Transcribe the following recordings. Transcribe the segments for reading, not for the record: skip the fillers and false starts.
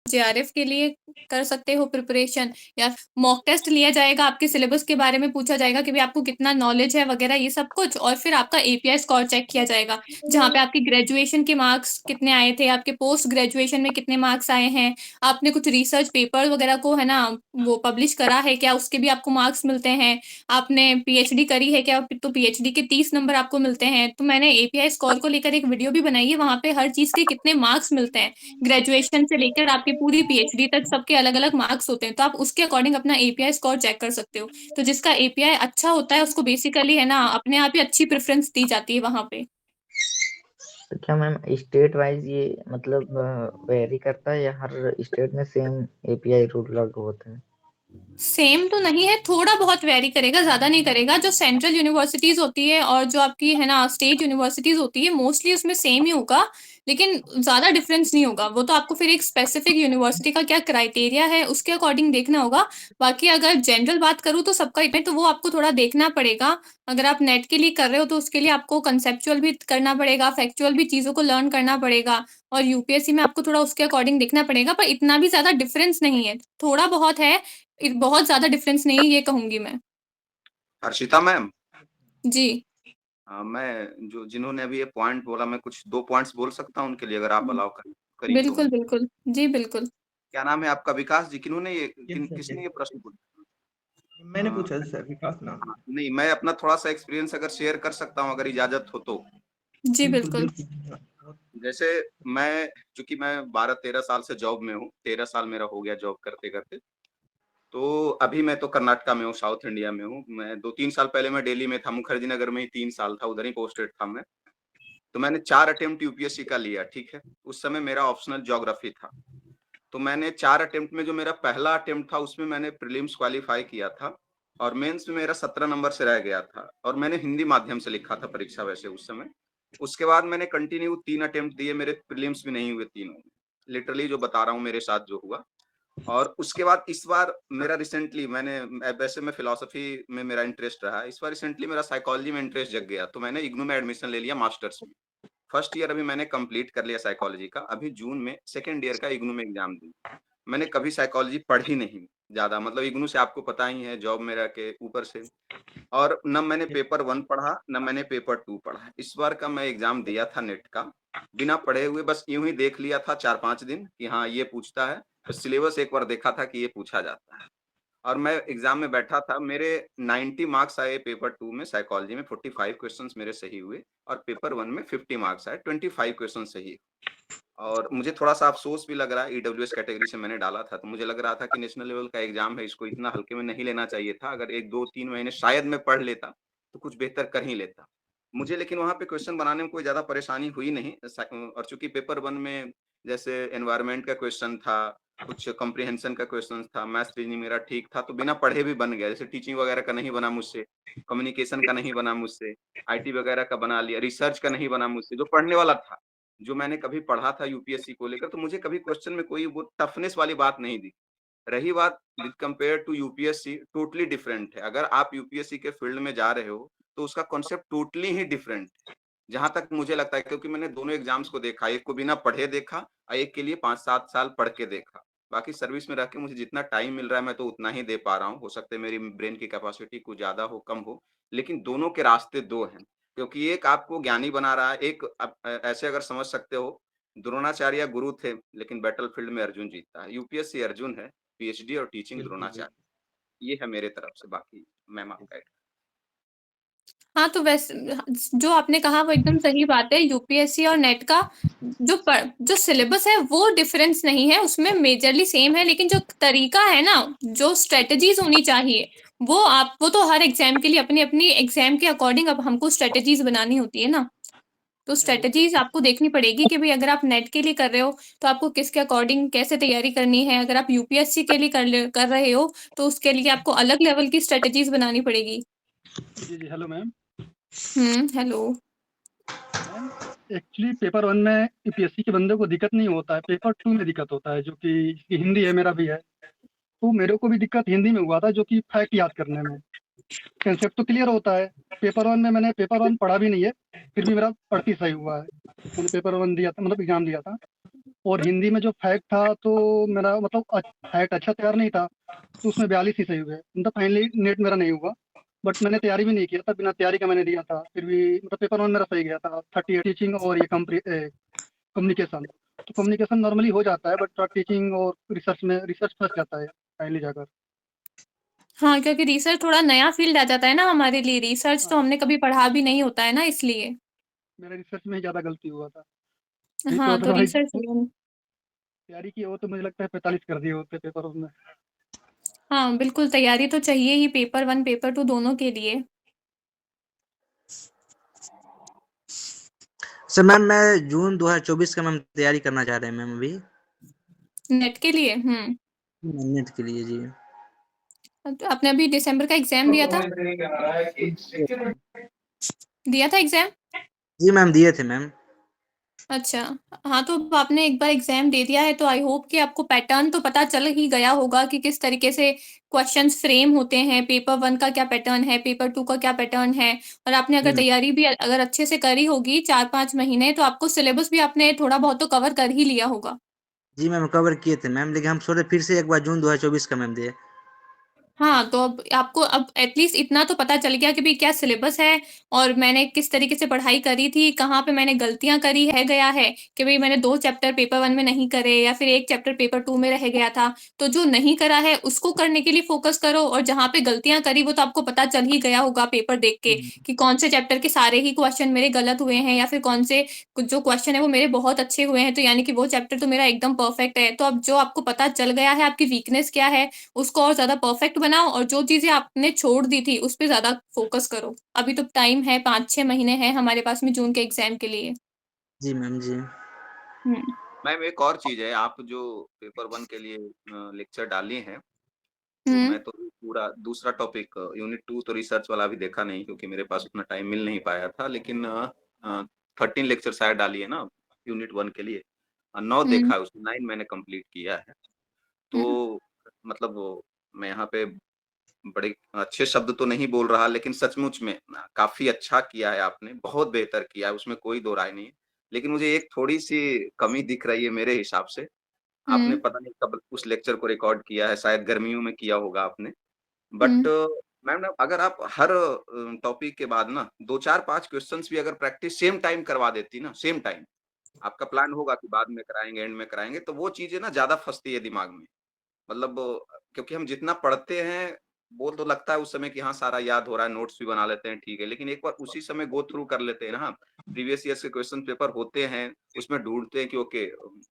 JRF के लिए कर सकते हो प्रिपरेशन, या मॉक टेस्ट लिया जाएगा, आपके सिलेबस के बारे में पूछा जाएगा कि भी आपको कितना नॉलेज है वगैरह ये सब कुछ, और फिर आपका एपीआई स्कोर चेक किया जाएगा, जहाँ पे आपकी ग्रेजुएशन के मार्क्स कितने आए थे, आपके पोस्ट ग्रेजुएशन में कितने मार्क्स आए हैं, आपने कुछ रिसर्च पेपर वगैरह को है ना वो पब्लिश करा है क्या, उसके भी आपको मार्क्स मिलते हैं, आपने पीएचडी करी है क्या, तो पीएचडी के 30 नंबर आपको मिलते हैं। तो मैंने एपीआई स्कोर को लेकर एक वीडियो भी बनाई है, वहां पे हर चीज के कितने मार्क्स मिलते हैं, ग्रेजुएशन से लेकर आपकी पूरी पीएचडी तक सबके अलग अलग मार्क्स होते हैं, तो आप उसके अकॉर्डिंग अपना एपीआई स्कोर चेक कर सकते हो। तो जिसका एपीआई अच्छा होता है उसको बेसिकली है ना अपने आप ही अच्छी प्रेफरेंस दी जाती है वहां पे। तो क्या मैम स्टेट वाइज ये मतलब वेरी करता है, या हर स्टेट में सेम एपीआई रूल लागू होता है? सेम तो नहीं है, थोड़ा बहुत वेरी करेगा, ज्यादा नहीं करेगा। जो सेंट्रल यूनिवर्सिटीज होती है और जो आपकी है ना स्टेट यूनिवर्सिटीज होती है, मोस्टली उसमें सेम ही होगा, लेकिन ज्यादा डिफरेंस नहीं होगा। वो तो आपको फिर एक स्पेसिफिक यूनिवर्सिटी का क्या क्राइटेरिया है उसके अकॉर्डिंग देखना होगा। बाकी अगर जनरल बात करूँ तो सबका इतना, तो वो आपको थोड़ा देखना पड़ेगा। अगर आप नेट के लिए कर रहे हो तो उसके लिए आपको कंसेप्चुअल भी करना पड़ेगा, फैक्चुअल भी चीजों को लर्न करना पड़ेगा, और यूपीएससी में आपको थोड़ा उसके अकॉर्डिंग देखना पड़ेगा, पर इतना भी ज्यादा डिफरेंस नहीं है, थोड़ा बहुत है, बहुत ज्यादा डिफरेंस नहीं है ये कहूंगी मैं। हर्षिता मैम, जी मैं जो जिन्होंने अभी ये पॉइंट बोला, मैं कुछ 2 पॉइंट्स बोल सकता हूँ उनके लिए, अगर आप अलाउ करी तो? बिल्कुल बिल्कुल, जी बिल्कुल। क्या नाम है आपका? विकास जी? किन्होंने ये यस सर, किसने ये यस प्रश्न पूछा? मैंने हाँ, पूछा सर, विकास नाम। हाँ, नहीं, मैं अपना थोड़ा-सा एक्सपीरियंस अगर शेयर कर सकता हूँ, अगर इजाज़त हो तो? जी बिल्कुल बिल्कुल। बिल्कुल हाँ, जैसे चूँकि मैं 12-13 साल से जॉब में हूँ, 13 साल मेरा हो गया जॉब करते-करते। तो अभी मैं तो कर्नाटका में हूँ, साउथ इंडिया में हूँ। मैं 2-3 साल पहले मैं दिल्ली में था, मुखर्जी नगर में ही 3 साल था, उधर ही पोस्टेड था मैं। तो मैंने 4 अटेम्प्ट यूपीएससी का लिया, ठीक है? उस समय मेरा ऑप्शनल ज्योग्राफी था। तो मैंने 4 अटेम्प्ट में जो मेरा पहला अटेम्प्ट था उसमें मैंने प्रीलिम्स क्वालीफाई किया था, और मेंस में मेरा 17 नंबर से रह गया था, और मैंने हिंदी माध्यम से लिखा था परीक्षा वैसे उस समय। उसके बाद मैंने कंटिन्यू 3 अटेम्प्ट दिए, मेरे प्रीलिम्स भी नहीं हुए तीनों में। लिटरली जो बता रहा हूँ मेरे साथ जो हुआ। और उसके बाद इस बार मेरा रिसेंटली वैसे मैं फिलॉसफी में मेरा इंटरेस्ट रहा है, इस बार रिसेंटली मेरा साइकोलॉजी में इंटरेस्ट जग गया, तो मैंने इग्नू में एडमिशन ले लिया मास्टर्स में। फर्स्ट ईयर अभी मैंने कंप्लीट कर लिया साइकोलॉजी का, अभी जून में सेकंड ईयर का इग्नू में एग्जाम दी। मैंने कभी साइकोलॉजी पढ़ी नहीं ज्यादा, मतलब इग्नू से आपको पता ही है, जॉब में रह के ऊपर से। और न मैंने पेपर 1 पढ़ा, न मैंने पेपर 2 पढ़ा। इस बार का मैं एग्जाम दिया था नेट का, बिना पढ़े हुए, बस यूं ही देख लिया था 4-5 दिन कि हाँ ये पूछता है। सिलेबस एक बार देखा था कि ये पूछा जाता है, और मैं एग्जाम में बैठा था। मेरे 90 मार्क्स आए पेपर 2 में, साइकोलॉजी में 45 क्वेश्चंस मेरे सही हुए, और पेपर 1 में 50 मार्क्स आए, 25 क्वेश्चन सही। और मुझे थोड़ा-सा अफ़सोस भी लग रहा है, ईडब्ल्यूएस कैटेगरी से मैंने डाला था, तो मुझे लग रहा था कि नेशनल लेवल का एग्ज़ाम है, इसको इतना हल्के में नहीं लेना चाहिए था। अगर 1, 2, 3 महीने शायद मैं पढ़ लेता, तो कुछ बेहतर कर ही लेता। मुझे लेकिन वहाँ पे क्वेश्चन बनाने में कोई ज़्यादा परेशानी हुई नहीं। और चूँकि पेपर 1 में जैसे एनवायरनमेंट का क्वेश्चन था, कुछ कॉम्प्रिहेंशन का क्वेश्चन था, मैथ्स रीज़निंग मेरा ठीक था, तो बिना पढ़े भी बन गया। जैसे टीचिंग वगैरह का नहीं बना मुझसे, कम्युनिकेशन का नहीं बना मुझसे, आईटी वगैरह का बना लिया, रिसर्च का नहीं बना मुझसे, जो पढ़ने वाला था। जो मैंने कभी पढ़ा था यूपीएससी को लेकर, तो मुझे कभी क्वेश्चन में कोई वो टफनेस वाली बात नहीं दिखी। रही बात with compare to UPSC, totally different है। अगर आप यूपीएससी के फील्ड में जा रहे हो, तो उसका कॉन्सेप्ट टोटली ही डिफरेंट है। जहाँ तक मुझे लगता है, क्योंकि मैंने दोनों एग्ज़ाम्स को देखा, एक को बिना पढ़े देखा और एक के लिए 5-7 साल पढ़ के देखा। बाकी सर्विस में रह के मुझे जितना टाइम मिल रहा है, मैं तो उतना ही दे पा रहा हूँ। हो सकता है मेरी ब्रेन की कैपेसिटी कुछ ज़्यादा हो, कम हो, लेकिन दोनों के रास्ते 2 हैं। क्योंकि एक आपको ज्ञानी बना रहा है, एक ऐसे अगर समझ सकते हो, द्रोणाचार्य गुरु थे, लेकिन बैटलफील्ड में अर्जुन जीतता है। यूपीएससी अर्जुन है, पीएचडी और टीचिंग बिल्कुल बिल्कुल। द्रोणाचार्य। ये है मेरे तरफ से, बाकी मैम आप गाइड। हाँ, तो वैसे जो आपने कहा वो एकदम सही बात है। यूपीएससी और नेट का जो सिलेबस है वो डिफरेंस नहीं है, उसमें मेजरली सेम है, लेकिन जो तरीका है ना, जो स्ट्रेटजीज होनी चाहिए, वो तो हर एग्जाम के लिए अपनी अपनी एग्जाम के अकॉर्डिंग अब हमको स्ट्रेटजीज बनानी होती है ना। तो हेलो। स्ट्रेटजीज आपको देखनी पड़ेगी कि भाई अगर आप नेट के लिए कर रहे हो तो आपको किसके अकॉर्डिंग कैसे तैयारी करनी है, अगर आप यूपीएससी के लिए कर रहे हो तो उसके लिए आपको अलग लेवल की स्ट्रेटजीज बनानी पड़ेगी। जी जी, hello ma'am. Hello. Ma'am, actually paper 1 में यूपीएससी के बंदे को दिक्कत नहीं होता है, पेपर 2 में दिक्कत होता है, जो कि इसकी हिंदी है, मेरा भी है। तो मेरे को भी दिक्कत हिंदी में हुआ था, जो कि फैक्ट याद करने में। कंसेप्ट तो क्लियर होता है। पेपर 1 में मैंने पेपर 1 पढ़ा भी नहीं है, फिर भी मेरा पढ़ती सही हुआ है। मैंने पेपर 1 दिया था, मतलब एग्जाम दिया था। और हिंदी में जो फैक्ट था तो मेरा मतलब फैक्ट अच्छा तैयार नहीं था, तो उसमें 42 ही सही हुए। मतलब फाइनली नेट मेरा नहीं हुआ, बट मैंने तैयारी भी नहीं किया था, बिना तैयारी का मैंने दिया था, फिर भी मतलब पेपर 1 मेरा सही गया था। 38 टीचिंग और ये कम्युनिकेशन, तो कम्युनिकेशन नॉर्मली हो जाता है, बट टीचिंग और रिसर्च फंस जाता है फाइनली जाकर। हाँ, क्योंकि रिसर्च थोड़ा नया फील्ड आ जाता है ना हमारे लिए, रिसर्च तो हाँ। हमने कभी पढ़ा भी नहीं होता है ना, इसलिए। मेरा रिसर्च में ही ज़्यादा गलती हुआ था, नहीं तो हाँ, तो अदरवाइज रिसर्च तैयारी की हो तो मुझे लगता है 45 कर दिए होते पेपर में। हाँ, बिल्कुल तैयारी तो चाहिए ही पेपर 1, पेपर 2 दोनों के लिए। सर मैम मैं जून 2024 का मैम तैयारी करना चाह रहे हैं मैम अभी नेट के लिए? नेट के लिए जी। तो आपने अभी दिसंबर का एग्ज़ाम दिया था? दिया था एग्ज़ाम? जी मैम दिए थे मैम। अच्छा। हाँ, तो अब आपने एक बार एग्ज़ाम दे दिया है तो आई होप कि आपको पैटर्न तो पता चल ही गया होगा कि किस तरीके से क्वेश्चन्स फ्रेम होते हैं, पेपर 1 का क्या पैटर्न है, पेपर 2 का क्या पैटर्न है। और आपने जी अगर मैम। तैयारी भी अगर अच्छे से करी होगी 4-5 महीने, तो आपको सिलेबस भी आपने थोड़ा बहुत तो कवर कर ही लिया होगा। जी मैम कवर किए थे मैम, लेकिन हम सोचे फिर से एक बार जून 2024 का मैम दिए। हाँ, तो अब आपको अब एटलीस्ट इतना तो पता चल गया कि भई क्या सिलेबस है और मैंने किस तरीके से पढ़ाई करी थी, कहाँ पे मैंने गलतियाँ करी है गया है कि भई मैंने 2 चैप्टर पेपर 1 में नहीं करे या फिर 1 चैप्टर पेपर 2 में रह गया था। तो जो नहीं करा है उसको करने के लिए फ़ोकस करो और जहाँ पे गलतियाँ करी वो तो आपको पता चल ही गया होगा पेपर देख के कि कौन से चैप्टर के सारे ही क्वेश्चन मेरे गलत हुए हैं या फिर कौन से जो क्वेश्चन है वो मेरे बहुत अच्छे हुए हैं। तो यानी कि वो चैप्टर तो मेरा एकदम परफेक्ट है। तो अब जो आपको पता चल गया है आपकी वीकनेस क्या है, उसको और ज़्यादा परफेक्ट बनाओ और जो चीज़ें आपने छोड़ दी थी, उस पे ज़्यादा फ़ोकस करो। अभी तो टाइम है, 5-6 महीने हैं हमारे पास में जून के एग्ज़ाम के लिए। जी मैम जी। हुँ। मैम एक और चीज़ है, आप जो पेपर 1 के लिए लेक्चर डाली हैं, तो हुँ। मैं तो पूरा दूसरा टॉपिक यूनिट 2 तो रिसर्च वाला अभी देखा नहीं क्योंकि मेरे पास उतना टाइम मिल नहीं पाया था। लेकिन 13 लेक्चर शायद डाली है ना यूनिट 1 के लिए। 9 हुँ। देखा है उसमें, 9 मैंने कंप्लीट किया है। हुँ। तो मतलब मैं यहाँ पे बड़े अच्छे शब्द तो नहीं बोल रहा, लेकिन सचमुच में काफ़ी अच्छा किया है आपने, बहुत बेहतर किया है, उसमें कोई दो राय नहीं है। लेकिन मुझे एक थोड़ी-सी कमी दिख रही है मेरे हिसाब से। आपने हुँ। पता नहीं कब उस लेक्चर को रिकॉर्ड किया है, शायद गर्मियों में किया होगा आपने। But hmm. मैम ना अगर आप हर टॉपिक के बाद ना 2, 4, 5 क्वेश्चन्स भी अगर प्रैक्टिस सेम टाइम करवा देती ना, सेम टाइम, आपका प्लान होगा कि बाद में कराएँगे, एंड में कराएँगे, तो वो चीज़ें ना ज़्यादा फँसती है दिमाग में। मतलब क्योंकि हम जितना पढ़ते हैं, वो तो लगता है उस समय कि हाँ, सारा याद हो रहा है, नोट्स भी बना लेते हैं, ठीक है। लेकिन एक बार उसी समय गो थ्रू कर लेते हैं ना हम, प्रीवियस ईयर्स के क्वेश्चन पेपर होते हैं, उसमें ढूँढते हैं कि ओके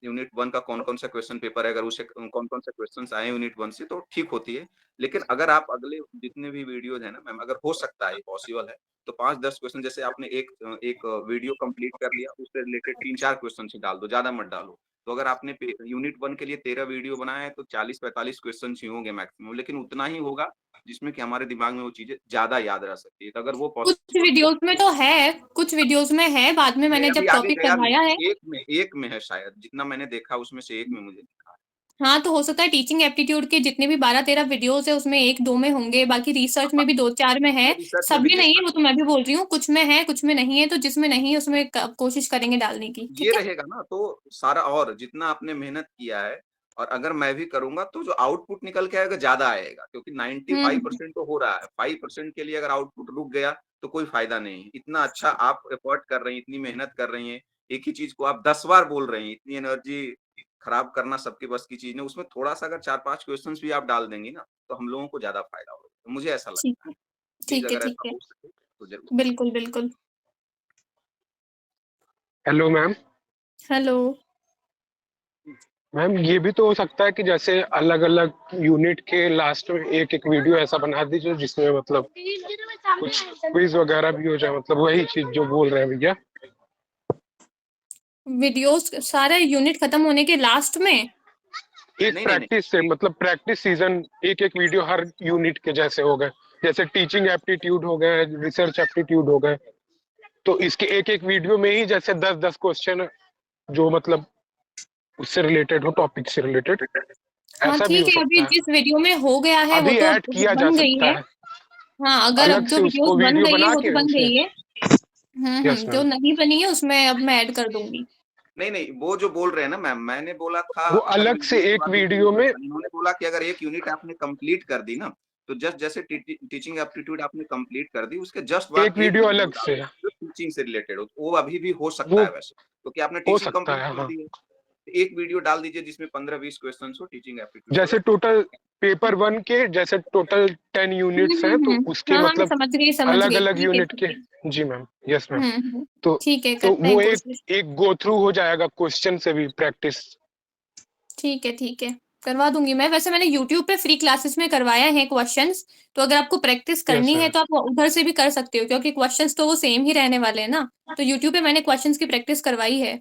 यूनिट 1 का कौन-कौन सा क्वेश्चन पेपर है, अगर उसे कौन-कौन से क्वेश्चन्स आए हैं यूनिट 1 से तो ठीक होती है। लेकिन अगर आप अगले जितने भी वीडियोज़ हैं ना मैम, अगर हो सकता है, पॉसिबल है, तो 5-10 क्वेश्चन जैसे आपने एक वीडियो कंप्लीट कर लिया, उससे रिलेटेड 3-4 क्वेश्चन ही डाल दो, ज़्यादा मत डालो। तो अगर आपने यूनिट 1 के लिए 13 वीडियो बनाए हैं तो 40-45 क्वेश्चंस ही होंगे मैक्सिमम, लेकिन उतना ही होगा जिसमें कि हमारे दिमाग में वो चीज़ें ज़्यादा याद रह सकती है। तो अगर वो कुछ पॉसिबल हो वीडियोज़ में तो है, कुछ वीडियोज़ में है, बाद में मैं मैंने अभी जब आगे टॉपिक गया नहीं, करवाया है। एक में है शायद, जितना मैंने देखा उसमें से एक में मुझे दिखा है। हाँ, तो हो सकता है टीचिंग एप्टीट्यूड के जितने भी 12-13 वीडियोज़ हैं उसमें 1-2 में होंगे, बाकी रिसर्च में भी 2-4 में है। रिसर्च में सब भी में नहीं है, देखा वो तो मैं भी बोल रही हूँ, कुछ में है, कुछ में नहीं है, तो जिसमें नहीं है उसमें क कोशिश करेंगे डालने की, ये ठीक है? रहेगा ना तो सारा और जितना आपने मेहनत किया है और अगर मैं भी करूँगा तो जो आउटपुट निकल के आएगा ज़्यादा आएगा क्योंकि हुँ, हुँ। 95% तो हो रहा है, 5% के लिए अगर आउटपुट रुक गया तो कोई फ़ायदा नहीं है। इतना अच्छा आप एफर्ट कर रही हैं, इतनी मेहनत कर रही हैं, एक ही चीज़ को आप 10 बार बोल रही हैं, इतनी एनर्जी खराब करना सबके बस की चीज़ नहीं, उसमें थोड़ा-सा अगर 4-5 क्वेश्चन्स भी आप डाल देंगी ना, तो हम लोगों को ज़्यादा फ़ायदा होगा। तो मुझे ऐसा ठीक लगता है। है, प्लीज़ ठीक है, अगर ठीक ऐसा है। हो सके तो ज़रूर। बिल्कुल, बिल्कुल। Hello ma'am. हेलो। मैम ये भी तो हो सकता है कि जैसे अलग-अलग यूनिट के लास्ट में एक-एक वीडियो ऐसा बना दीजिए जिसमें मतलब कुछ क्विज़ वगैरह भी हो जाए, मतलब वही चीज़ जो बोल रहे हैं भैया। वीडियोज़ सारे यूनिट खत्म होने के लास्ट में? एक नहीं, नहीं, प्रैक्टिस से नहीं। मतलब प्रैक्टिस सीजन एक-एक वीडियो हर यूनिट के जैसे हो गए। जैसे टीचिंग एप्टीट्यूड हो गए, रिसर्च एप्टीट्यूड हो गए। तो इसके एक-एक वीडियो में ही जैसे 10-10 क्वेश्चन जो मतलब उससे रिलेटेड हो, टॉपिक से रिलेटेड, हाँ, ऐसा भी ठीक हो है, अभी सकता है। जिस वीडियो में हो गया है वो अभी तो ऐड किया जा बन गई सकता है। है, हाँ, अगर अब अलग जो से वीडियोज़ उसको बन वीडियो गई है बना वो तो के बन उसे। गई है। यस जो मैम। नहीं बनी है उसमें अब मैं ऐड कर दूँगी। नहीं वो जो बोल रहे हैं ना मैम, मैंने बोला था वो हर अलग से वीडियो के एक बाद वीडियो में इन्होंने बोला कि अगर एक यूनिट आपने कंप्लीट कर दी ना, तो जस्ट जैसे टीचिंग एप्टीट्यूड आपने कंप्लीट कर दी, उसके जस्ट बाद एक वीडियो अलग डाल से देना जो टीचिंग से रिलेटेड हो। तो वो अभी भी हो सकता वो है वैसे, क्योंकि आपने हो टीचिंग सकता कंप्लीट है, कर हाँ। दी है, एक वीडियो डाल दीजिए जिसमें 15-20 क्वेश्चन हो टीचिंग एप्टीट्यूड जैसे टोटल पेपर 1 के जैसे टोटल 10 यूनिट्स हैं, तो उसके हाँ, मैं मतलब समझ गई, अलग ठीक अलग है, यूनिट ठीक के। है। जी मैम, यस मैम। हम्म, तो ठीक है, तो करते हैं वो कोशिश। एक गो थ्रू हो जाएगा क्वेश्चन से भी प्रैक्टिस। ठीक है, करवा दूंगी मैं। वैसे मैंने यूट्यूब पे फ्री क्लासेस में करवाया है क्वेश्चंस, तो अगर आपको प्रैक्टिस यस करनी है मैम, तो आप उधर से भी कर सकते हो, क्योंकि क्वेश्चंस तो वो सेम ही रहने वाले हैं ना। तो यूट्यूब पे मैंने क्वेश्चंस की प्रैक्टिस करवाई है।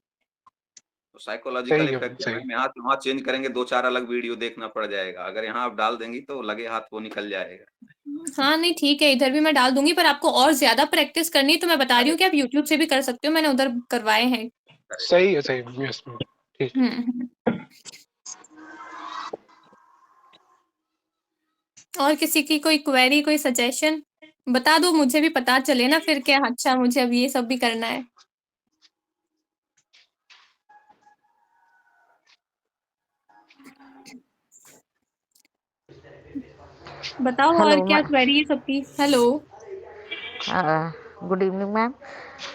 तो साइकोलॉजिकल सही है मैम, इफेक्ट सही। मैम, यहाँ से वहाँ चेंज करेंगे, 2-4 अलग वीडियो देखना पड़ जाएगा। अगर यहाँ आप डाल देंगी तो लगे हाथ वो निकल जाएगा। हाँ, नहीं ठीक है, इधर भी मैं डाल दूंगी, पर आपको और ज्यादा प्रैक्टिस करनी है तो मैं बता रही हूँ कि आप यूट्यूब से भी कर सकते हो, मैंने उधर करवाए हैं। सही है, सही, यस मैम, ठीक। और किसी की कोई क्वेरी, कोई सजेशन बता दो, मुझे भी पता चले ना फिर क्या। अच्छा, मुझे अब ये सब भी करना है। बताओ और हेलो क्या क्वेरी है सबकी। Hello, good evening ma'am.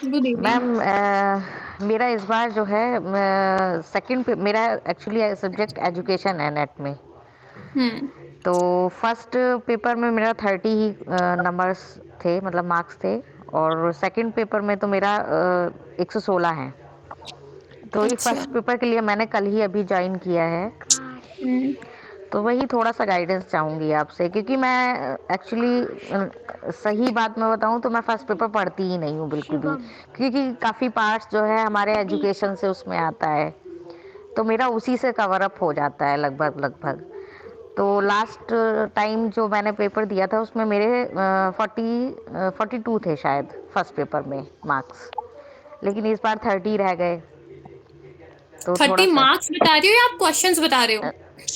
Good evening. Ma'am मेरा इस बार जो है सेकंड मेरा एक्चुअली सब्जेक्ट एजुकेशन है नेट में। हम्म, तो फर्स्ट पेपर में मेरा 30 ही नंबर्स थे, मतलब मार्क्स थे, और सेकंड पेपर में तो मेरा 116 है। तो ये अच्छा। फर्स्ट पेपर के लिए मैंने कल ही अभी ज्वाइन किया है। हम्म, तो वही थोड़ा सा गाइडेंस चाहूँगी आपसे, क्योंकि मैं एक्चुअली सही बात मैं बताऊँ तो मैं फर्स्ट पेपर पढ़ती ही नहीं हूँ बिल्कुल भी, क्योंकि काफ़ी पार्ट्स जो है हमारे एजुकेशन से उसमें आता है, तो मेरा उसी से कवर अप हो जाता है लगभग। तो लास्ट टाइम जो मैंने पेपर दिया था उसमें मेरे 42 थे शायद फर्स्ट पेपर में मार्क्स, लेकिन इस बार 30 रह गए। तो थोड़ा 30 सा मार्क्स बता रही हो या आप क्वेश्चंस बता रहे हो?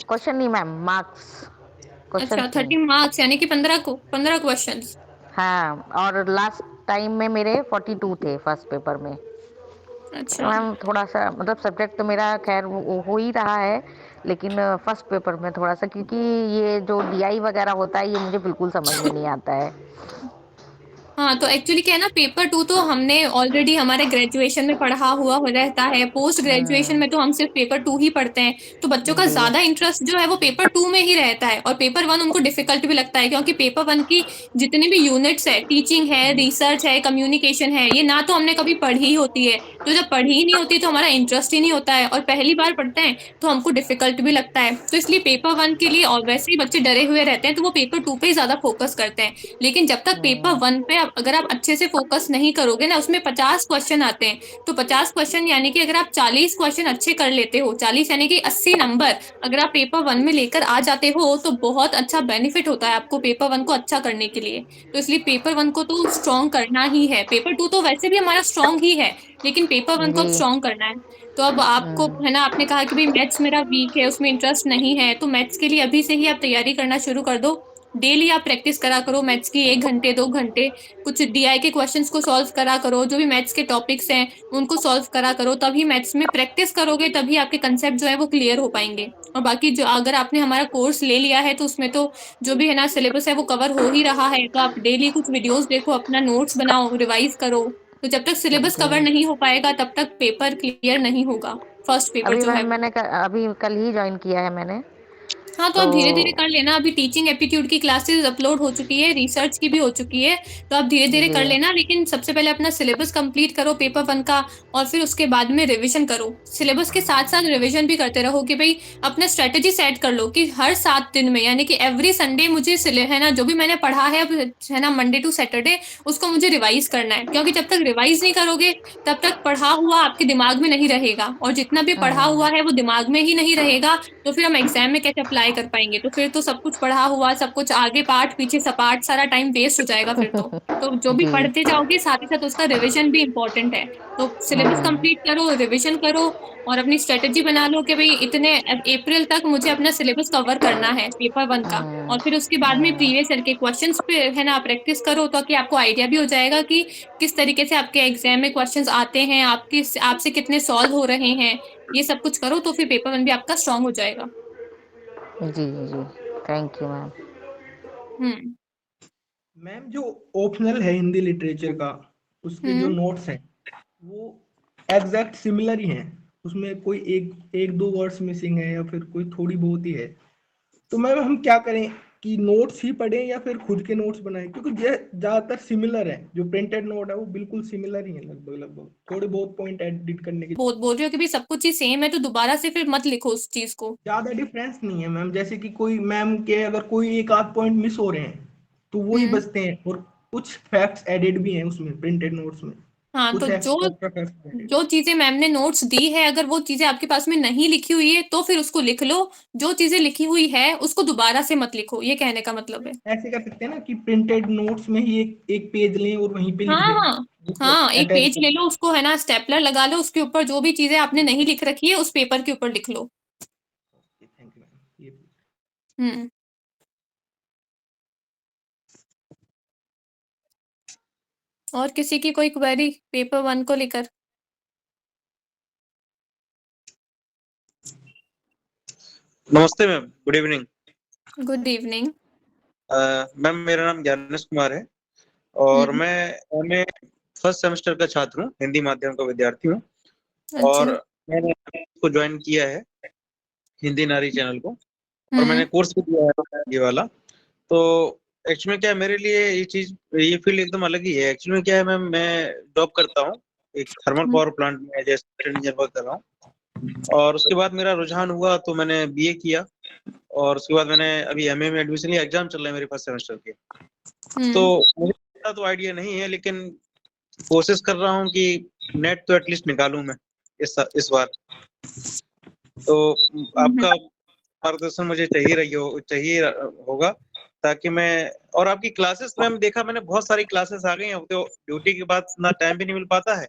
क्वेश्चन नहीं मैम, मार्क्स, अच्छा, क्वेश्चंस नहीं। 30 मार्क्स यानी कि 15 क्वेश्चंस। हाँ, और लास्ट टाइम में मेरे 42 थे फर्स्ट पेपर में। तो अच्छा, मैम थोड़ा सा मतलब सब्जेक्ट तो मेरा खैर वो हो ही रहा है, लेकिन फर्स्ट पेपर में थोड़ा सा, क्योंकि ये जो डीआई वगैरह होता है ये मुझे बिल्कुल समझ में नहीं आता है। हाँ, तो एक्चुअली क्या है ना, पेपर 2 तो हमने ऑलरेडी हमारे ग्रेजुएशन में पढ़ा हुआ हो रहता है। पोस्ट ग्रेजुएशन में तो हम सिर्फ पेपर 2 ही पढ़ते हैं, तो बच्चों का जी। ज्यादा इंटरेस्ट जो है वो पेपर 2 में ही रहता है, और पेपर 1 उनको डिफिकल्ट भी लगता है, क्योंकि पेपर 1 की जितनी भी यूनिट्स है, टीचिंग है, रिसर्च है, कम्युनिकेशन है, ये ना तो हमने कभी पढ़ी होती है। तो जब पढ़ी ही नहीं होती तो हमारा इंटरेस्ट ही नहीं होता है, और पहली बार पढ़ते हैं तो हमको डिफिकल्ट भी लगता है। तो इसलिए पेपर 1 के लिए, और वैसे ही बच्चे डरे हुए रहते हैं, तो वो पेपर 2 पे ही ज्यादा फोकस करते हैं। लेकिन जब तक पेपर 1 पे अगर आप अच्छे से फोकस नहीं करोगे ना, उसमें 50 क्वेश्चन आते हैं, तो 50 क्वेश्चन यानी कि अगर आप 40 क्वेश्चन अच्छे कर लेते हो, 40 यानी कि 80 नंबर अगर आप पेपर 1 में लेकर आ जाते हो, तो बहुत अच्छा बेनिफिट होता है आपको पेपर 1 को अच्छा करने के लिए। तो इसलिए पेपर 1 को तो स्ट्रॉन्ग करना ही है। पेपर 2 तो वैसे भी हमारा स्ट्रॉन्ग ही है, लेकिन पेपर 1 को अब जी। स्ट्रॉन्ग करना है। तो अब आपको है ना, आपने कहा कि भाई मैथ्स मेरा वीक है, उसमें इंटरेस्ट नहीं है, तो मैथ्स के लिए अभी से ही आप तैयारी करना शुरू कर दो। डेली आप प्रैक्टिस करा करो मैथ्स की, 1 घंटे 2 घंटे। कुछ डीआई के क्वेश्चंस को सॉल्व करा करो, जो भी मैथ्स के टॉपिक्स हैं उनको सॉल्व करा करो। तभी मैथ्स में प्रैक्टिस करोगे, तभी आपके कंसेप्ट जो है वो क्लियर हो पाएंगे। और बाकी जो अगर आपने हमारा कोर्स ले लिया है तो उसमें तो जो भी है ना सिलेबस है वो कवर हो ही रहा है, तो आप डेली कुछ वीडियोस देखो, अपना नोट्स बनाओ, रिवाइज करो। तो जब तक सिलेबस कवर जी। नहीं हो पाएगा तब तक पेपर क्लियर नहीं होगा, फर्स्ट पेपर अभी जो है मैम वो। अभी कल ही ज्वाइन किया है मैंने। हाँ, तो तो आप धीरे धीरे कर लेना। अभी टीचिंग एप्टीट्यूड की क्लासेस अपलोड हो चुकी है, रिसर्च की भी हो चुकी है, तो आप धीरे धीरे जी। कर लेना। लेकिन सबसे पहले अपना सिलेबस कंप्लीट करो पेपर 1 का, और फिर उसके बाद में रिवीजन करो। सिलेबस के साथ साथ रिवीजन भी करते रहो, कि भाई अपना स्ट्रेटेजी सेट कर लो कि हर 7 दिन में, यानी कि एवरी संडे मुझे है ना, जो भी मैंने पढ़ा है अब है ना, मंडे टू सैटरडे उसको मुझे रिवाइज करना है। क्योंकि जब तक रिवाइज नहीं करोगे तब तक पढ़ा हुआ आपके दिमाग में नहीं रहेगा, और जितना भी पढ़ा हुआ है वो दिमाग में ही नहीं रहेगा, तो फिर हम एग्जाम में कैसे अप्लाई अप्लाई कर पाएंगे। तो फिर तो सब कुछ पढ़ा हुआ, सब कुछ आगे पाठ पीछे सपाट, सारा टाइम वेस्ट हो जाएगा फिर तो जो भी जी। पढ़ते जाओगे साथ ही साथ उसका रिविजन भी इम्पोर्टेंट है। तो सिलेबस कंप्लीट करो, रिविजन करो और अपनी स्ट्रेटेजी बना लो कि भाई इतने अप्रैल तक मुझे अपना सिलेबस कवर करना है पेपर 1 का। और फिर उसके बाद में प्रीवियस ईयर के क्वेश्चंस पे है ना प्रैक्टिस करो, ताकि आपको आइडिया भी हो जाएगा कि किस तरीके से आपके एग्जाम में क्वेश्चंस आते हैं, आपसे कितने सॉल्व हो रहे हैं। ये सब कुछ करो तो फिर पेपर 1 भी आपका स्ट्रांग हो जाएगा। जी जी, थैंक यू मैम। मैम जो ऑप्शनल है हिंदी लिटरेचर का, उसके जो नोट्स हैं वो एग्जैक्ट सिमिलर ही हैं, उसमें कोई एक दो वर्ड्स मिसिंग है या फिर कोई थोड़ी बहुत ही है। तो मैम हम क्या करें कि नोट्स ही पढ़ें या फिर खुद के नोट्स बनाएं, क्योंकि ज्यादातर सिमिलर है, जो प्रिंटेड नोट है वो बिल्कुल सिमिलर ही है, लगभग थोड़े बहुत पॉइंट एडिट करने की बोल रहे हो कि भाई सब कुछ ही सेम है तो दोबारा से फिर मत लिखो उस चीज को। ज्यादा डिफरेंस नहीं है मैम। जैसे कि कोई मैम के अगर कोई एक आध पॉइंट मिस हो रहे हैं तो वो ही बचते हैं, और कुछ फैक्ट्स एडेड भी हैं उसमें प्रिंटेड नोट्स में, हाँ, कुछ तो एक्स्ट्रा फैक्ट्स। जो चीजें मैम ने नोट्स दी है, अगर वो चीजें आपके पास में नहीं लिखी हुई है तो फिर उसको लिख लो। जो चीजें लिखी हुई है उसको दोबारा से मत लिखो, ये कहने का मतलब है। ऐसे कर सकते हैं ना कि प्रिंटेड नोट्स में ही एक पेज लें और वहीं पे लिख हाँ दें, हाँ उसको हाँ, एक अटैच पेज ले लो, उसको है ना स्टेपलर लगा लो, उसके ऊपर जो भी चीजें आपने नहीं लिख रखी है उस पेपर के ऊपर लिख लो। Thank you ma'am. ये हम्म और किसी की कोई क्वेरी पेपर 1 को लेकर? नमस्ते ma'am, good evening. Good evening. Ma'am मेरा नाम ज्ञानेश कुमार है और मैं एमए फर्स्ट सेमेस्टर का छात्र हूँ, हिंदी माध्यम का विद्यार्थी हूँ। और अच्छा। मैंने इसको ज्वाइन किया है, हिंदी नारी चैनल को, और हम्म मैंने कोर्स भी किया है ये वाला। तो एक्चुअली क्या है, मेरे लिए ये फील्ड एकदम अलग ही है। एक्चुअली क्या है मैम, मैं जॉब करता हूँ एक थर्मल पावर प्लांट में एज इंजीनियर वर्क कर रहा हूँ। और उसके बाद मेरा रुझान हुआ तो मैंने बीए किया, और उसके बाद मैंने अभी एमए में एडमिशन लिया। एग्जाम चल रहे हैं मेरे फर्स्ट सेमेस्टर के। तो मुझे इतना तो आइडिया नहीं है, लेकिन कोशिश कर रहा हूँ कि नेट तो एटलीस्ट निकालूं मैं इस बार। तो आपका मार्गदर्शन मुझे चाहिए होगा, ताकि मैं, और आपकी क्लासेस मैम देखा मैंने बहुत सारी क्लासेस आ गई हैं, तो ड्यूटी के बाद इतना टाइम भी नहीं मिल पाता है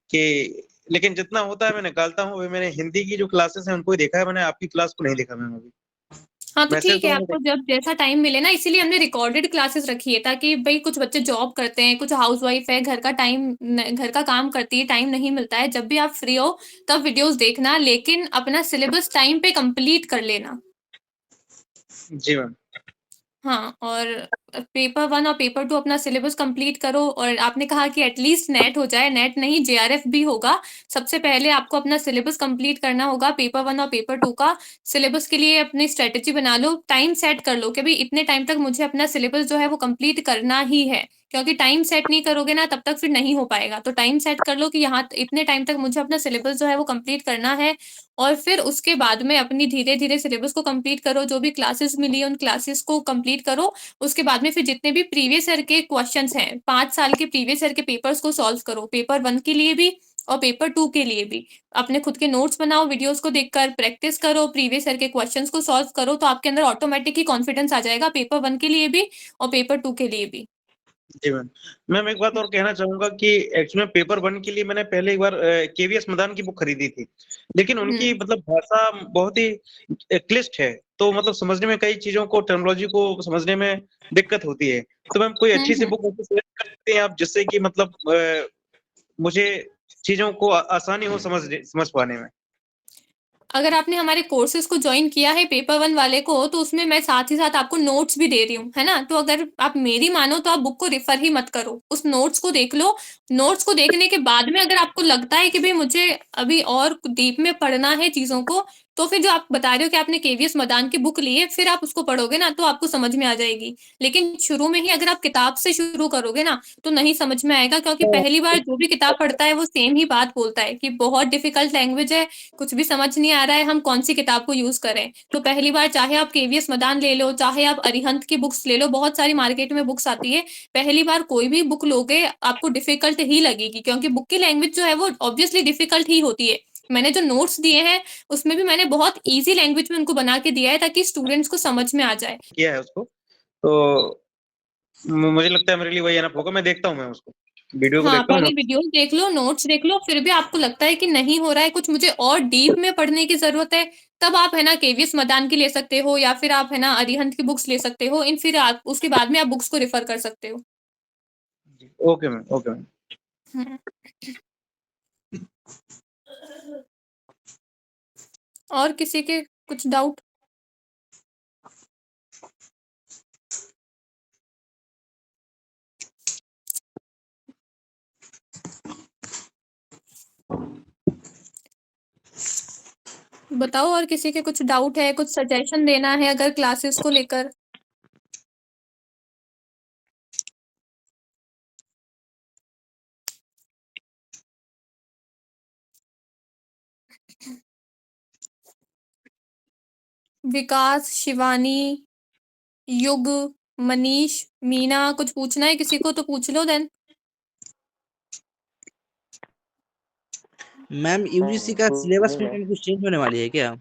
कि, लेकिन जितना होता है मैं निकालता हूँ। अभी मैंने हिंदी की जो क्लासेस हैं उनको ही देखा है, मैंने आपकी क्लास को नहीं देखा मैम अभी। हाँ, तो मैसेज ठीक तो है, मैंने आपको जब जैसा टाइम मिले ना, इसीलिए हमने रिकॉर्डेड क्लासेस रखी है, ताकि भाई कुछ बच्चे जॉब करते हैं, कुछ हाउसवाइफ है, घर का काम करती है, टाइम नहीं मिलता है। जब भी आप फ्री हो तब वीडियोस देखना, लेकिन अपना सिलेबस टाइम पे कंप्लीट कर लेना। जी मैम। हाँ, और पेपर 1 और पेपर 2 अपना सिलेबस कंप्लीट करो। और आपने कहा कि एटलीस्ट नेट हो जाए, नेट नहीं जेआरएफ भी होगा। सबसे पहले आपको अपना सिलेबस कंप्लीट करना होगा पेपर 1 और पेपर 2 का। सिलेबस के लिए अपनी स्ट्रेटेजी बना लो, टाइम सेट कर लो कि भाई इतने टाइम तक मुझे अपना सिलेबस जो है वो कंप्लीट करना ही है। क्योंकि टाइम सेट नहीं करोगे ना तब तक फिर नहीं हो पाएगा। तो टाइम सेट कर लो कि यहाँ इतने टाइम तक मुझे अपना सिलेबस जो है वो कंप्लीट करना है। और फिर उसके बाद में अपनी धीरे-धीरे सिलेबस को कंप्लीट करो, जो भी क्लासेस मिली है उन क्लासेस को कंप्लीट करो। उसके बाद में फिर जितने भी प्रीवियस ईयर के क्वेश्चंस हैं, 5 साल के प्रीवियस ईयर के पेपर्स को सॉल्व करो, पेपर 1 के लिए भी और पेपर 2 के लिए भी। अपने खुद के नोट्स बनाओ, वीडियोस को देखकर प्रैक्टिस करो, प्रीवियस ईयर के क्वेश्चंस को सॉल्व करो, तो आपके अंदर ऑटोमेटिक ही कॉन्फिडेंस आ जाएगा पेपर 1 के लिए भी और पेपर 2 के लिए भी। जी मैम। मैम एक बात और कहना चाहूंगा कि एक्चुअली पेपर 1 के लिए मैंने पहले एक बार केवीएस मदान की बुक खरीदी थी, लेकिन उनकी मतलब भाषा बहुत ही क्लिष्ट है, तो मतलब समझने में, कई चीजों को, टर्मिनोलॉजी को समझने में दिक्कत होती है। तो मैम कोई अच्छी सी बुक सजेस्ट कर सकते हैं आप, जिससे कि मतलब मुझे चीजों को आसानी हो समझ पाने में। अगर आपने हमारे कोर्सेज को ज्वाइन किया है पेपर 1 वाले को, तो उसमें मैं साथ ही साथ आपको नोट्स भी दे रही हूँ, है ना? तो अगर आप मेरी मानो तो आप बुक को रेफर ही मत करो, उस नोट्स को देख लो। नोट्स को देखने के बाद में अगर आपको लगता है कि भाई मुझे अभी और डीप में पढ़ना है चीज़ों को, तो फिर जो आप बता रहे हो कि आपने केवीएस मदान की बुक ली है, फिर आप उसको पढ़ोगे ना तो आपको समझ में आ जाएगी। लेकिन शुरू में ही अगर आप किताब से शुरू करोगे ना, तो नहीं समझ में आएगा, क्योंकि पहली बार जो भी किताब पढ़ता है वो सेम ही बात बोलता है कि बहुत डिफिकल्ट लैंग्वेज है, कुछ भी समझ नहीं आ रहा है, हम कौन-सी किताब को यूज़ करें। तो पहली बार चाहे आप केवीएस मदान ले लो, चाहे आप अरिहंत की बुक्स ले लो, बहुत सारी मार्केट में बुक्स आती है। पहली बार कोई भी बुक लोगे आपको डिफिकल्ट ही लगेगी, क्योंकि बुक की लैंग्वेज जो है वो ऑब्वियसली डिफिकल्ट ही होती है। मैंने जो नोट्स दिए हैं, उसमें भी मैंने बहुत ईज़ी लैंग्वेज में उनको बना के दिया है ताकि स्टूडेंट्स को समझ में आ जाए। किया है उसको, तो मुझे लगता है मेरे लिए वही एनफ होगा। मैं देखता हूँ, मैं उसको वीडियो को हाँ, देखता हूँ पहले मैं। वीडियोज़ देख लो, नोट्स देख लो, फिर भी आपको लगता है कि नहीं हो रहा है, कुछ मुझे और डीप में पढ़ने की ज़रूरत है, तब आप है ना केवीएस मदान की ले सकते हो या फिर आप है ना अरिहंत की बुक्स ले सकते हो। फिर आप उसके बाद में आप बुक्स को रेफ़र कर सकते हो। Okay ma'am, okay ma'am. हुँ। और किसी के कुछ डाउट? बताओ, और किसी के कुछ डाउट है, कुछ सजेशन देना है अगर क्लासेस को लेकर? विकास, शिवानी, युग, मनीष, मीना, कुछ पूछना है किसी को तो पूछ लो देन। मैम यूजीसी का सिलेबस पैटर्न कुछ चेंज होने वाली है क्या?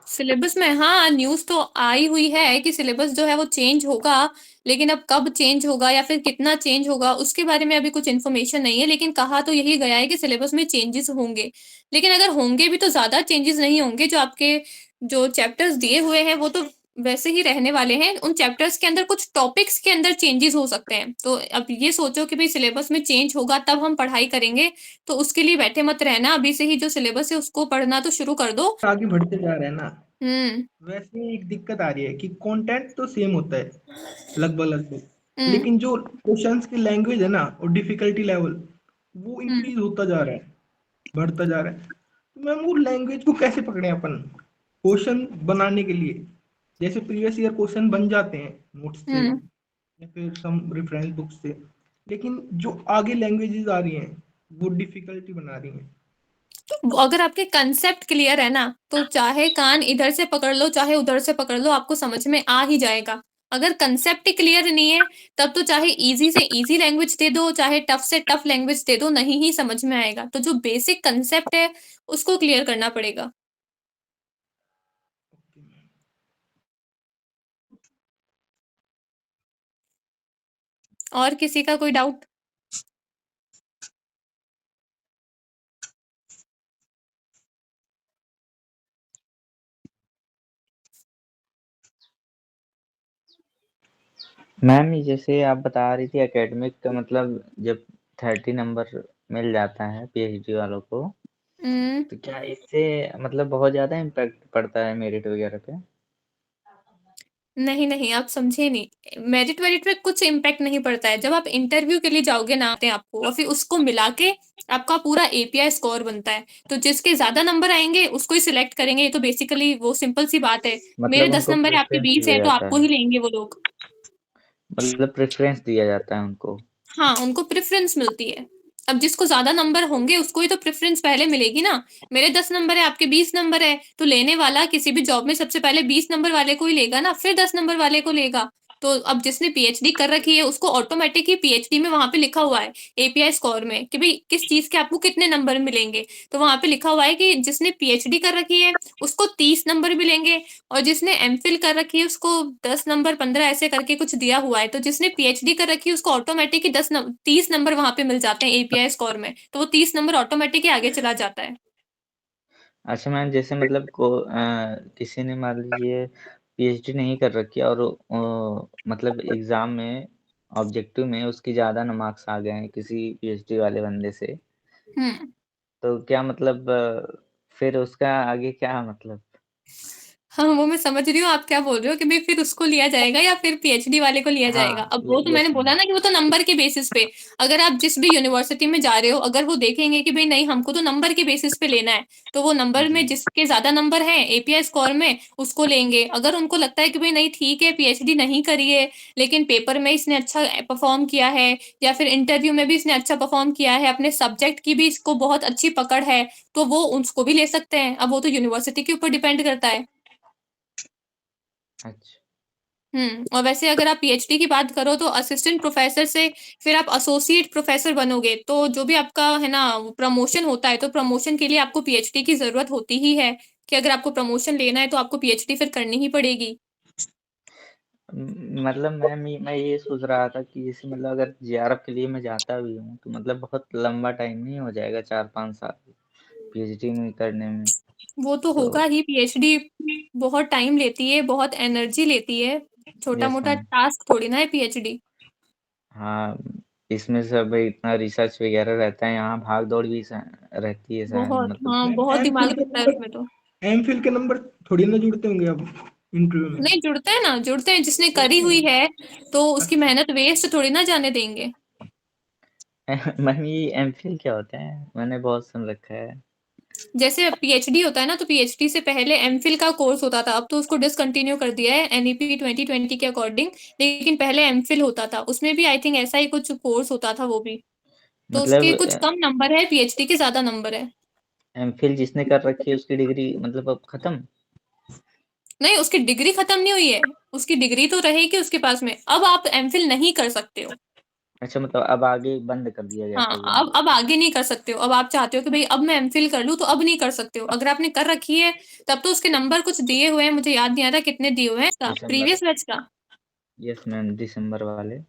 सिलेबस में हाँ, न्यूज़ तो आई हुई है कि सिलेबस जो है वो चेंज होगा, लेकिन अब कब चेंज होगा या फिर कितना चेंज होगा उसके बारे में अभी कुछ इन्फॉर्मेशन नहीं है, लेकिन कहा तो यही गया है कि सिलेबस में चेंजेस होंगे। लेकिन अगर होंगे भी तो ज़्यादा चेंजेस नहीं होंगे, जो आपके जो चैप्टर्स दिए हुए हैं वो तो वैसे ही रहने वाले हैं। उन चैप्टर्स के अंदर कुछ टॉपिक्स के अंदर चेंजेस हो सकते हैं। तो अब ये सोचो कि भई सिलेबस में चेंज होगा तब हम पढ़ाई करेंगे, तो उसके लिए बैठे मत रहना, अभी से ही जो सिलेबस है उसको पढ़ना तो शुरू कर दो। आगे बढ़ते जा रहे हैं ना, हुँ। वैसे एक दिक्कत आ रही है कि कंटेंट तो सेम होता है लगभग लगभग, हुँ, लेकिन जो क्वेश्चंस की लैंग्वेज है ना और डिफिकल्टी लेवल वो हुँ, इंक्रीज होता जा रहा है, बढ़ता जा रहा है। तो मैम वो लैंग्वेज को कैसे पकड़े अपन क्वेश्चन बनाने के लिए? जैसे प्रीवियस ईयर क्वेश्चन बन जाते हैं नोट्स से हुँ। या फिर सम रेफरेंस बुक से, लेकिन जो आगे लैंग्वेजेस आ रही हैं वो डिफिकल्टी बना रही हैं। तो अगर आपके कंसेप्ट क्लियर है ना, तो चाहे कान इधर से पकड़ लो, चाहे उधर से पकड़ लो, आपको समझ में आ ही जाएगा। अगर कंसेप्ट ही क्लियर नहीं है, तब तो चाहे ईज़ी से ईज़ी लैंग्वेज दे दो, चाहे टफ से टफ लैंग्वेज दे दो, नहीं ही समझ में आएगा। तो जो बेसिक कंसेप्ट है, उसको क्लियर करना पड़ेगा। और किसी का कोई डाउट? मैम ये जैसे आप बता रही थी एकेडमिक का मतलब जब 30 नंबर मिल जाता है पीएचडी वालों को, हुँ। तो क्या इससे मतलब बहुत ज़्यादा इम्पैक्ट पड़ता है मेरिट वगैरह पे? नहीं, नहीं, आप समझे नहीं। मेरिट-वेरिट पे कुछ इम्पैक्ट नहीं पड़ता है। जब आप इंटरव्यू के लिए जाओगे ना अपने आप को और फिर उसको मिला के आपका पूरा एपीआई स्कोर बनता है। तो जिसके ज़्यादा नंबर आएँगे उसको ही सिलेक्ट करेंगे। ये तो बेसिकली वो सिंपल सी बात है। मेरे मतलब 10 उनको नंबर है, आपके प्रेफ़रेंस 20 दिया है, तो जाता आपको है, ही लेंगे वो लोग। मतलब प्रेफ़रेंस दिया जाता है उनको। हाँ, उनको प्रेफ़रेंस मिलती है। अब जिसको ज़्यादा नंबर होंगे उसको ही तो प्रेफ़रेंस पहले मिलेगी ना। मेरे 10 नंबर है, आपके 20 नंबर है, तो लेने वाला किसी भी जॉब में सबसे पहले 20 नंबर वाले को ही लेगा ना, फिर 10 नंबर वाले को लेगा। तो अब जिसने पीएचडी कर रखी है उसको ऑटोमैटिक ही पीएचडी में वहाँ पे लिखा हुआ है एपीआई स्कोर में कि भई किस चीज़ के आपको कितने नंबर मिलेंगे। तो वहाँ पे लिखा हुआ है कि जिसने पीएचडी कर रखी है उसको 30 नंबर मिलेंगे और जिसने एमफिल कर रखी है उसको 10 नंबर 15 ऐसे करके कुछ दिया हुआ है। तो जिसने पीएचडी कर रखी है उसको ऑटोमैटिक ही 30 नंबर वहाँ पे मिल जाते हैं एपीआई स्कोर में। तो वो 30 नंबर ऑटोमैटिक ही आगे चला जाता है। अच्छा मैम जैसे मतलब किसी ने मान लीजिए पीएचडी नहीं कर रखी है और मतलब एग्ज़ाम में ऑब्जेक्टिव में उसकी ज़्यादा न मार्क्स आ गए हैं किसी पीएचडी वाले बंदे से, हुँ। तो क्या मतलब फिर उसका आगे क्या मतलब? हाँ, वो मैं समझ रही हूँ आप क्या बोल रहे हो कि भई फिर उसको लिया जाएगा या फिर पीएचडी वाले को लिया जाएगा। हाँ, अब वो तो मैंने यस बोला मैम। ना कि वो तो नंबर के बेसिस पे, अगर आप जिस भी यूनिवर्सिटी में जा रहे हो, अगर वो देखेंगे कि भई नहीं हमको तो नंबर के बेसिस पे लेना है, तो वो नंबर जी। में जिसके ज़्यादा नंबर हैं एपीआई स्कोर में, उसको लेंगे। अगर उनको लगता है कि भई नहीं ठीक है पीएचडी नहीं करी है, लेकिन पेपर में इसने अच्छा परफ़ॉर्म किया है या फिर इंटरव्यू में भी इसने अच्छा परफ़ॉर्म किया है, अपने सब्जेक्ट की भी इसको बहुत अच्छी पकड़ है, तो वो उसको भी ले सकते हैं। अब वो तो यूनिवर्सिटी के ऊपर डिपेंड करता है। अच्छा। और वैसे अगर आप पीएचडी की बात करो तो असिस्टेंट प्रोफेसर से फिर आप एसोसिएट प्रोफेसर बनोगे, तो जो भी आपका है ना प्रमोशन होता है, तो प्रमोशन के लिए आपको पीएचडी की ज़रूरत होती ही है, कि अगर आपको प्रमोशन लेना है तो आपको पीएचडी फिर करनी ही पड़ेगी। मतलब मैं ये सोच रहा था कि जैसे मतलब अगर जेआरएफ के लिए मैं जाता भी हूँ तो मतलब बहुत लंबा टाइम नहीं हो जाएगा 4-5 साल पीएचडी में करने में। वो तो होगा तो ही, पीएचडी बहुत टाइम लेती है, बहुत एनर्जी लेती है, यस छोटा-मोटा मैम। टास्क थोड़ी ना है पीएचडी। हाँ, इसमें सब इतना रिसर्च वगैरह रहता है, यहाँ भाग दौड़ भी रहती है शायद बहुत, मतलब। हाँ, मैम बहुत एमफिल दिमाग के लगता है नंबर उसमें तो। एमफिल के नंबर थोड़ी ना जुड़ते होंगे अब इंटरव्यू में। नहीं जुड़ते हैं ना, जुड़ते हैं, जिसने करी जुड़ते हुई हैं। है, तो उसकी अच्छा। मेहनत वेस्ट थोड़ी ना जाने देंगे। मैम ये एमफिल क्या होता है? मैंने बहुत सुन रखा है। जैसे पीएचडी होता है ना, तो पीएचडी से पहले एमफिल का कोर्स होता था, अब तो उसको डिसकंटिन्यू कर दिया है एनईपी 2020 के अकॉर्डिंग, लेकिन पहले एमफिल होता था, उसमें भी आई थिंक ऐसा ही कुछ कोर्स होता था वो भी। तो मतलब उसके कुछ कम नंबर है, पीएचडी के ज़्यादा नंबर है। एमफिल जिसने कर रखी है उसकी डिग्री मतलब अब खत्म? नहीं, उसकी डिग्री खत्म नहीं हुई है, उसकी डिग्री तो रहेगी उसके पास में, अब आप एमफिल नहीं कर सकते हो। अच्छा मतलब अब आगे बंद कर दिया गया हाँ, प्रोग्राम। अब आगे नहीं कर सकते हो, अब आप चाहते हो कि भाई अब मैं एमफिल कर लूँ, तो अब नहीं कर सकते हो। अगर आपने कर रखी है, तब तो उसके नंबर कुछ दिए हुए हैं, मुझे याद नहीं आ रहा कितने दिए हुए हैं, दिसंबर। प्रीवियस बैच का। यस मैम, दिसंबर वाले।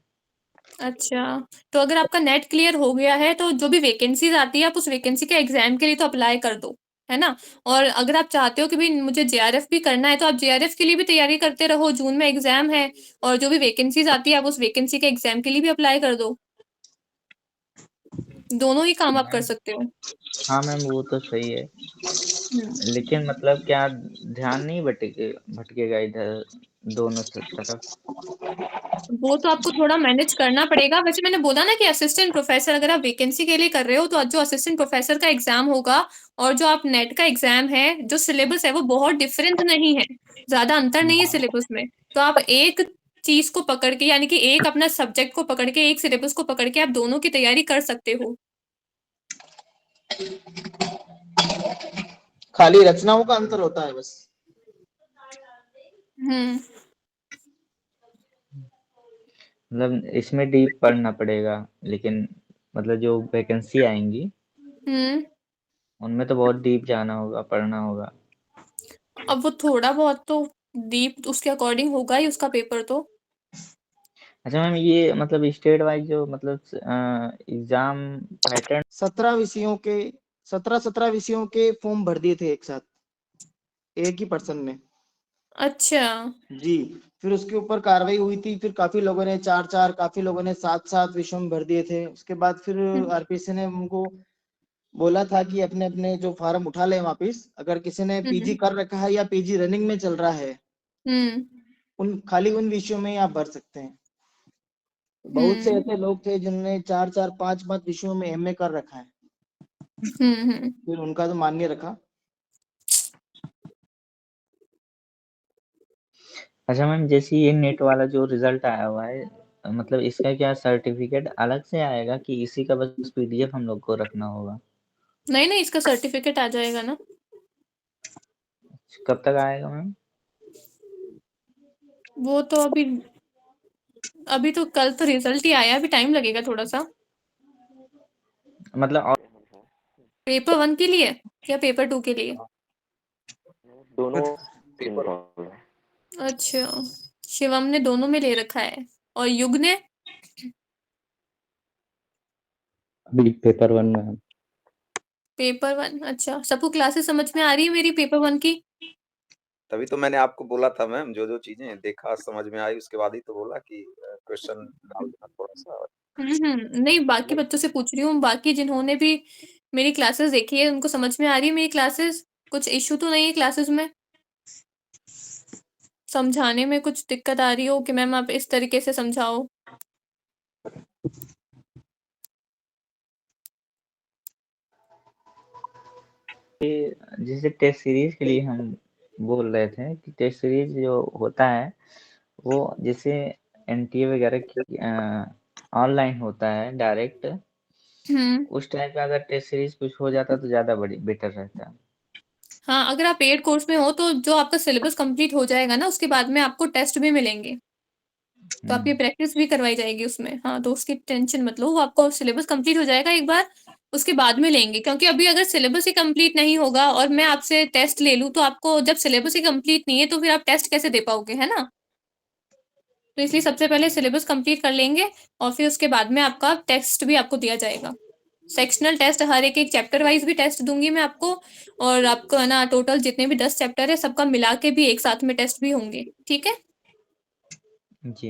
अच्छा, तो अगर आपका नेट क्लियर हो गया है, तो जो भी वैकेंसीज़ आती है, आप उस वैकेंसी के एग्ज़ाम के लिए तो अप्लाई कर दो, है ना? और अगर आप चाहते हो कि भई मुझे जेआरएफ भी करना है, तो आप जेआरएफ के लिए भी तैयारी करते रहो, जून में एग्ज़ाम है, और जो भी वैकेंसीज़ आती है, आप उस वैकेंसी के एग्ज़ाम के लिए भी अप्लाई कर दो। दोनों ही काम आप कर मैम सकते हो। हाँ मैम वो तो सही है, हुँ। लेकिन मतलब क्या ध्यान नहीं भटकेगा इधर दोनों तरफ? वो तो आपको थोड़ा मैनेज करना पड़ेगा। वैसे मैंने बोला ना कि असिस्टेंट प्रोफ़ेसर अगर आप वैकेंसी के लिए कर रहे हो, तो जो असिस्टेंट प्रोफ़ेसर का एग्ज़ाम होगा और जो आप नेट का एग्ज़ाम है, जो सिलेबस है वो बहुत डिफरेंट नहीं है। ज़्यादा अंतर नहीं है सिलेबस में। तो आप एक चीज़ को पकड़ के, यानी कि एक अपना सब्जेक्ट को पकड़ के, एक सिलेबस को पकड़ के आप दोनों की तैयारी कर सकते हो। खाली रचनाओं का अंतर होता है बस। हुँ। मतलब इसमें डीप पढ़ना पड़ेगा, लेकिन मतलब जो वैकेंसी आएंगी हुँ। उनमें तो बहुत डीप जाना होगा, पढ़ना होगा। अब वो थोड़ा बहुत तो डीप उसके अकॉर्डिंग होगा ही उसका पेपर तो। अच्छा मैम ये मतलब स्टेट वाइज जो मतलब एग्जाम पैटर्न 17 विषयों के फॉर्म भर दिए थे एक साथ, एक ही पर्सन ने। अच्छा। जी, फिर उसके ऊपर कार्रवाई हुई थी, फिर काफी लोगों ने 4-4, काफी लोगों ने 7-7 विषयों में भर दिए थे। उसके बाद फिर हुँ। आरपीसी ने उनको बोला था कि अपने-अपने जो फॉर्म उठा लें वापस। अगर किसी ने हुँ, पीजी हुँ। कर रखा है या पीजी रनिंग में चल रहा है, हुँ। उन विषयों में आप भर सकते हैं। बहुत से हुँ। ऐसे लोग थे जिन्होंने 4-4, 5-5 विषयों में एमए कर रखा है, हुँ, हुँ। फिर उनका तो मान्य रखा। अच्छा मैम जैसे ये नेट वाला जो रिजल्ट आया हुआ है, मतलब इसका क्या सर्टिफिकेट अलग से आएगा कि इसी का बस पीडीएफ हम लोग को रखना होगा? नहीं, नहीं, इसका सर्टिफिकेट आ जाएगा ना। कब तक आएगा मैम? वो तो अभी तो कल तो रिजल्ट ही आया, अभी टाइम लगेगा थोड़ा-सा। मतलब और पेपर 1 के लिए या पेपर 2 के लिए? पेपर अच्छा, शिवम ने दोनों में ले रखा है, और युग ने? अभी पेपर 1 में है। पेपर 1, अच्छा। सबको क्लासेस समझ में आ रही है मेरी पेपर 1 की? तभी तो मैंने आपको बोला था मैम, जो-जो चीज़ें देखा समझ में आई उसके बाद ही तो बोला कि क्वेश्चन डाल देना थोड़ा-सा। नहीं, बाकी बच्चों से पूछ रही हूँ, बाकी जिन्होंने भी मेरी क्लासेस देखी है, उनको समझ में आ रही है मेरी क्लासेस? कुछ इश्यू तो नहीं है क्लासेस में? समझाने में कुछ दिक्कत आ रही हो कि मैम आप इस तरीके से समझाओ? जैसे टेस्ट सीरीज के लिए हम बोल रहे थे कि टेस्ट सीरीज जो होता है वो जैसे एनटीए वगैरह की ऑनलाइन होता है डायरेक्ट, हुँ। उस टाइम पे अगर टेस्ट सीरीज कुछ हो जाता तो ज़्यादा बेटर रहता। हाँ, अगर आप पेड कोर्स में हो, तो जो आपका सिलेबस कंप्लीट हो जाएगा ना, उसके बाद में आपको टेस्ट भी मिलेंगे। तो आपकी प्रैक्टिस भी करवाई जाएगी उसमें। हाँ, तो उसकी टेंशन मत लो, वो आपको सिलेबस कंप्लीट हो जाएगा एक बार, उसके बाद में लेंगे। क्योंकि अभी अगर सिलेबस ही कंप्लीट नहीं होगा और मैं आपसे टेस्ट ले लूँ, तो आपको जब सिलेबस ही कंप्लीट नहीं है, तो फिर आप टेस्ट कैसे दे पाओगे, है ना? तो इसलिए सबसे पहले सिलेबस कंप्लीट कर लेंगे और फिर उसके बाद में आपका टेस्ट भी आपको दिया जाएगा। सेक्शनल टेस्ट हर एक चैप्टर वाइज भी टेस्ट दूँगी मैं आपको, और आपको है ना टोटल जितने भी 10 चैप्टर है सबका मिला के भी एक साथ में टेस्ट भी होंगे, ठीक है? जी।